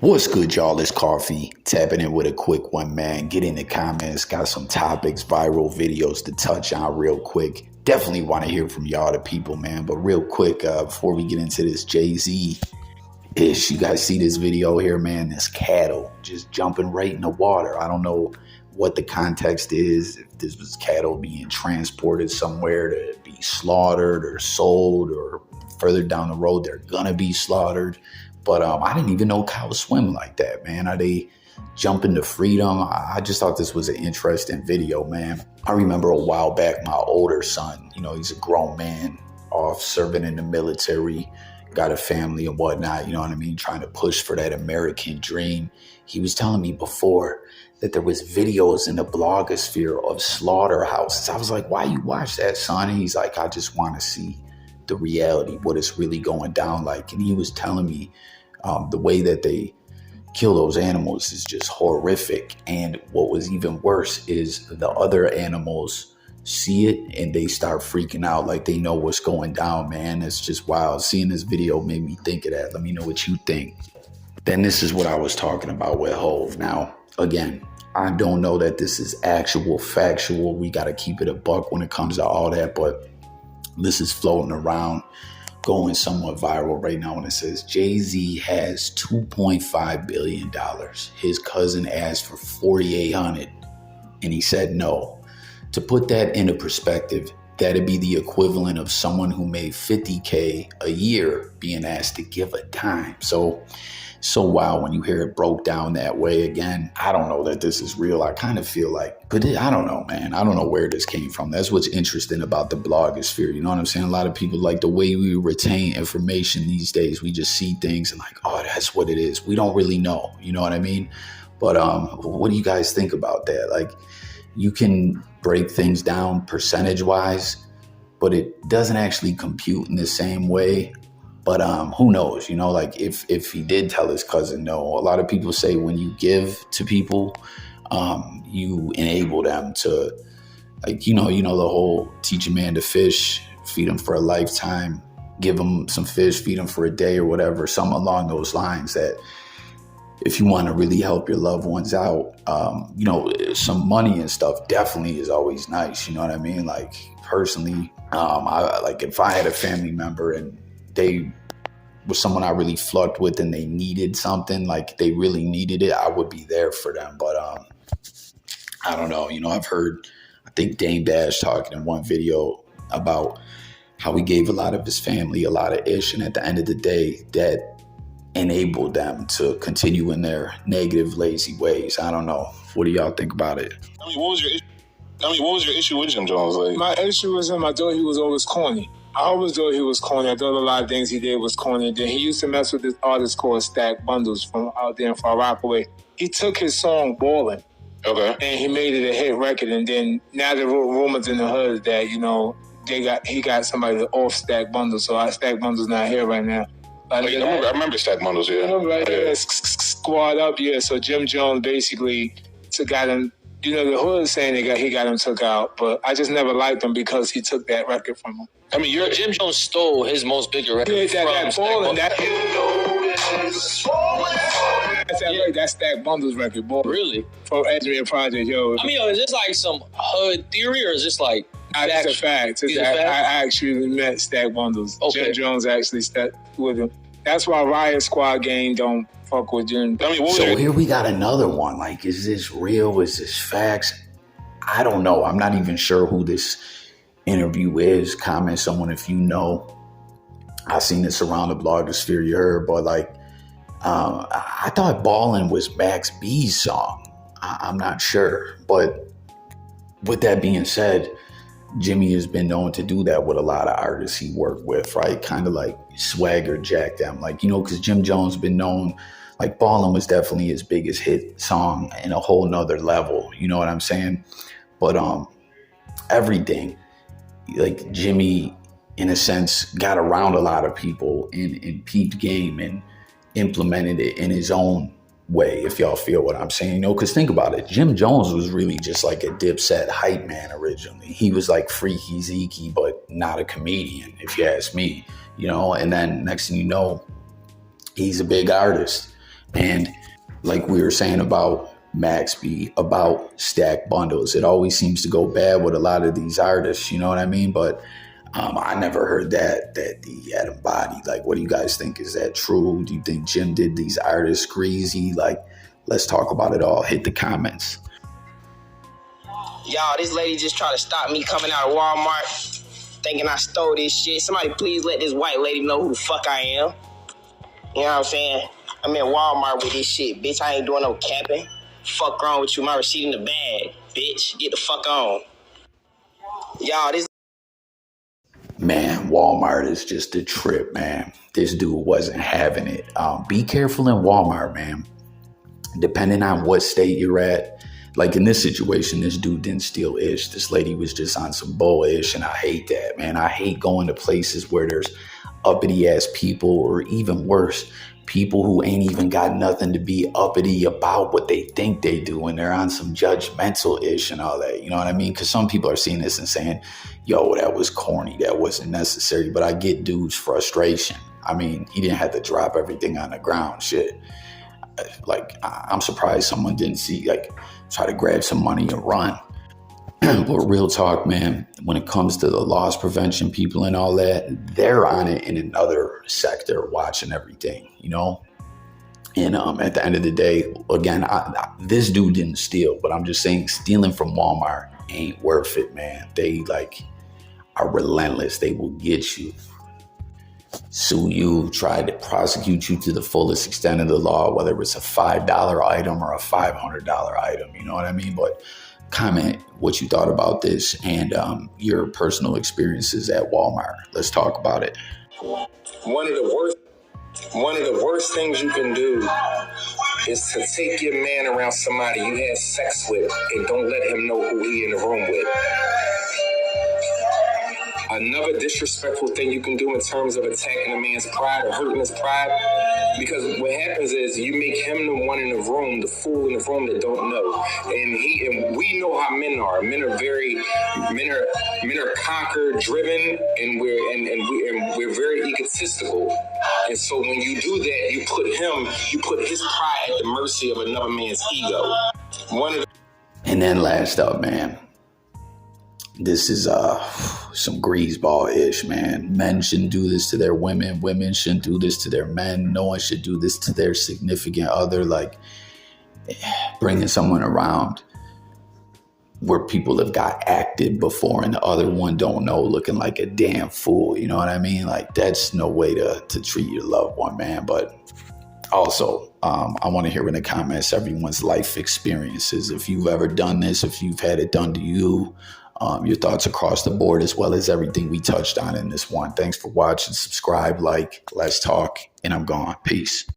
What's good, y'all? It's Coffee. Tapping in with a quick one, man. Get in the comments. Got some topics, viral videos to touch on real quick. Definitely want to hear from y'all, the people, man. But real quick, before we get into this Jay-Z-ish, you guys see this video here, man? This cattle just jumping right in the water. I don't know what the context is, if this was cattle being transported somewhere to be slaughtered or sold, or further down the road they're gonna be slaughtered. But I didn't even know cows swim like that, man. Are they jumping to freedom? I just thought this was an interesting video, man. I remember a while back, my older son, he's a grown man, off serving in the military, got a family and whatnot, you know what I mean? Trying to push for that American dream. He was telling me before that there was videos in the blogosphere of slaughterhouses. I was like, why you watch that, son? And he's like, I just want to see the reality, what it's really going down like. And he was telling me the way that they kill those animals is just horrific. And what was even worse is the other animals see it and they start freaking out, like they know what's going down, man. It's just wild. Seeing this video made me think of that. Let me know what you think. Then this is what I was talking about with Hove. Now, again, I don't know that this is actual factual. We got to keep it a buck when it comes to all that, but this is floating around, going somewhat viral right now, when it says Jay-Z has $2.5 billion. His cousin asked for $4,800 and he said no. To put that into perspective, that'd be the equivalent of someone who made $50K a year being asked to give a dime. So wow, when you hear it broke down that way. Again, I don't know that this is real. I kind of feel like, but I don't know, man. I don't know where this came from. That's what's interesting about the blogosphere. You know what I'm saying? A lot of people, like the way we retain information these days, we just see things and like, oh, that's what it is. We don't really know. You know what I mean? But what do you guys think about that? Like, you can break things down percentage wise, but it doesn't actually compute in the same way. But who knows, like if he did tell his cousin no. A lot of people say when you give to people, you enable them to, like, the whole teach a man to fish, feed him for a lifetime, give him some fish, feed him for a day or whatever, something along those lines. That if you want to really help your loved ones out, some money and stuff definitely is always nice. You know what I mean? Like, personally, if I had a family member and they was someone I really flunked with and they needed something, like they really needed it, I would be there for them. But I don't know. I've heard, I think Dame Dash talking in one video about how he gave a lot of his family a lot of ish, and at the end of the day, that enabled them to continue in their negative, lazy ways. I don't know. What do y'all think about it? What was your issue with Jim Jones? Like, my issue was him. I thought he was always corny. I always thought he was corny. I thought a lot of things he did was corny. Then he used to mess with this artist called Stack Bundles from out there in Far Rockaway. He took his song Ballin', okay, and he made it a hit record. And then now there were rumors in the hood that he got somebody to off Stack Bundles. So our Stack Bundles not here right now. I remember Stack Bundles. Yeah, right there, squad up. Yeah, so Jim Jones basically got him. The hood saying he got him took out, but I just never liked him because he took that record from him. I mean, Jim Jones stole his most bigger record. Yeah, that Ballin', that's Stack Bundles record, Ballin'. Really? From Edgemere Project, yo. I mean, is this like some hood theory, or is this like... That's a fact. I actually met Stack Bundles. Okay. Jim Jones actually stepped with him. That's why Riot Squad gang don't fuck with Jim. So here we got another one. Like, is this real? Is this facts? I don't know. I'm not even sure who this interview is. Comment someone if you know. I've seen this around the blogosphere, you heard, but like, I thought Ballin' was Max B's song. I'm not sure. But with that being said, Jimmy has been known to do that with a lot of artists he worked with, right? Kind of like swagger jack them, like, because Jim Jones been known, like Ballin' was definitely his biggest hit song in a whole nother level. You know what I'm saying? But everything, like Jimmy, in a sense, got around a lot of people and peeped game and implemented it in his own way, if y'all feel what I'm saying, because think about it. Jim Jones was really just like a Dipset hype man originally. He was like Freaky Zeke, but not a comedian, if you ask me, and then next thing you know, he's a big artist. And like we were saying about Max B, about stack bundles, it always seems to go bad with a lot of these artists, you know what I mean? But I never heard that he had a body. Like, what do you guys think? Is that true? Do you think Jim did these artists greasy? Like, let's talk about it all. Hit the comments. Y'all, this lady just tried to stop me coming out of Walmart thinking I stole this shit. Somebody please let this white lady know who the fuck I am. You know what I'm saying? I'm in Walmart with this shit, bitch. I ain't doing no capping. Fuck wrong with you? My receipt in the bag, bitch. Get the fuck on. Y'all, this... Man, Walmart is just a trip, man. This dude wasn't having it. Be careful in Walmart, man. Depending on what state you're at. Like in this situation, this dude didn't steal ish. This lady was just on some bull ish, and I hate that, man. I hate going to places where there's uppity ass people, or even worse, people who ain't even got nothing to be uppity about what they think they do, and they're on some judgmental ish and all that. You know what I mean? Because some people are seeing this and saying, yo, that was corny, that wasn't necessary. But I get dude's frustration. I mean, he didn't have to drop everything on the ground. Shit. Like, I'm surprised someone didn't see, like, try to grab some money and run. But real talk, man, when it comes to the loss prevention people and all that, they're on it in another sector watching everything, you know? And at the end of the day, again, this dude didn't steal, but I'm just saying stealing from Walmart ain't worth it, man. They, like, are relentless. They will get you, sue you, try to prosecute you to the fullest extent of the law, whether it's a $5 item or a $500 item, you know what I mean? But comment what you thought about this and your personal experiences at Walmart. Let's talk about it. One of the worst things you can do is to take your man around somebody you had sex with and don't let him know who he in the room with. Another disrespectful thing you can do in terms of attacking a man's pride or hurting his pride, because what happens is you make him the one in the room, the fool in the room that don't know. And we know how men are. Men are conquer driven, and we're very egotistical. And so when you do that, you put his pride at the mercy of another man's ego. And then last up, man, this is some greaseball-ish, man. Men shouldn't do this to their women. Women shouldn't do this to their men. No one should do this to their significant other. Like, bringing someone around where people have got acted before and the other one don't know, looking like a damn fool. You know what I mean? Like, that's no way to treat your loved one, man. But also, I want to hear in the comments everyone's life experiences. If you've ever done this, if you've had it done to you, your thoughts across the board, as well as everything we touched on in this one. Thanks for watching. Subscribe, like, let's talk, and I'm gone. Peace.